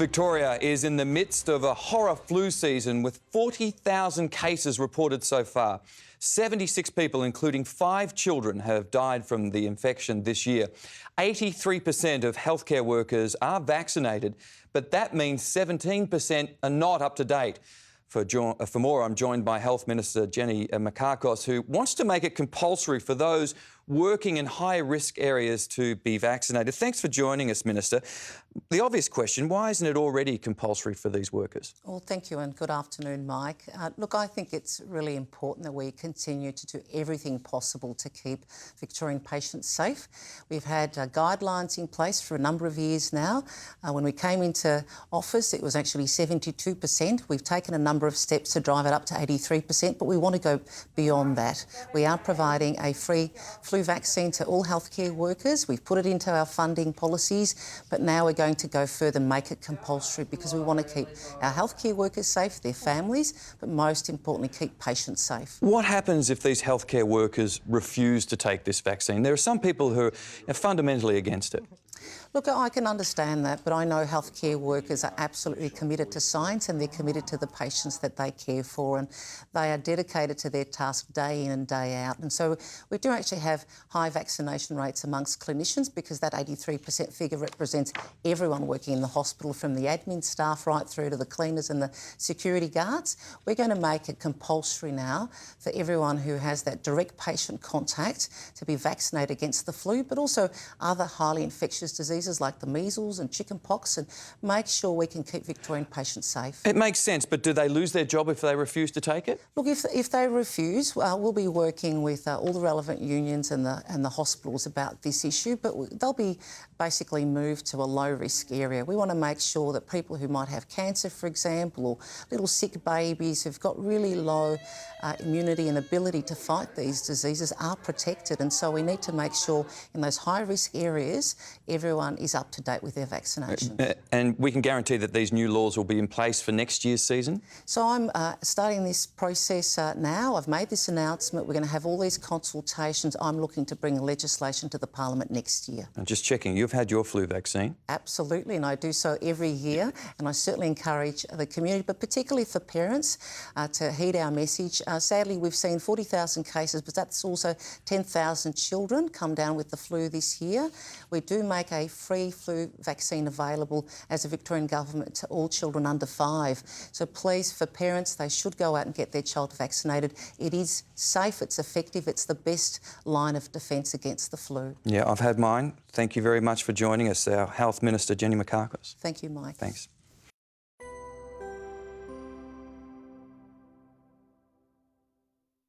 Victoria is in the midst of a horror flu season with 40,000 cases reported so far. 76 people, including 5 children, have died from the infection this year. 83% of healthcare workers are vaccinated, but that means 17% are not up to date. For more, I'm joined by Health Minister Jenny Mikakos, who wants to make it compulsory for those working in high-risk areas to be vaccinated. Thanks for joining us, Minister. The obvious question, why isn't it already compulsory for these workers? Well, thank you and good afternoon, Mike. Look, I think it's really important that we continue to do everything possible to keep Victorian patients safe. We've had guidelines in place for a number of years now. When we came into office, it was actually 72%. We've taken a number of steps to drive it up to 83%, but we want to go beyond that. We are providing a free flu vaccine to all healthcare workers. We've put it into our funding policies, but now we're going to go further and make it compulsory because we want to keep our healthcare workers safe, their families, but most importantly, keep patients safe. What happens if these healthcare workers refuse to take this vaccine? There are some people who are fundamentally against it. Look, I can understand that, but I know healthcare workers are absolutely committed to science and they're committed to the patients that they care for, and they are dedicated to their task day in and day out. And so we do actually have high vaccination rates amongst clinicians because that 83% figure represents everyone working in the hospital, from the admin staff right through to the cleaners and the security guards. We're going to make it compulsory now for everyone who has that direct patient contact to be vaccinated against the flu, but also other highly infectious diseases like the measles and chicken pox, and make sure we can keep Victorian patients safe. It makes sense, but do they lose their job if they refuse to take it? Look, if they refuse, we'll be working with all the relevant unions and the hospitals about this issue, but they'll be basically moved to a low-risk area. We want to make sure that people who might have cancer, for example, or little sick babies who've got really low immunity and ability to fight these diseases are protected, and so we need to make sure in those high-risk areas everyone is up to date with their vaccinations. And we can guarantee that these new laws will be in place for next year's season? So I'm starting this process now. I've made this announcement. We're going to have all these consultations. I'm looking to bring legislation to the Parliament next year. And just checking, you've had your flu vaccine? Absolutely, and I do so every year, and I certainly encourage the community, but particularly for parents, to heed our message. Sadly, we've seen 40,000 cases, but that's also 10,000 children come down with the flu this year. We do make a free flu vaccine available as a Victorian government to all children under 5. So please, for parents, they should go out and get their child vaccinated. It is safe, it's effective, it's the best line of defence against the flu. Yeah, I've had mine. Thank you very much for joining us, our Health Minister Jenny Mikakos. Thank you, Mike. Thanks.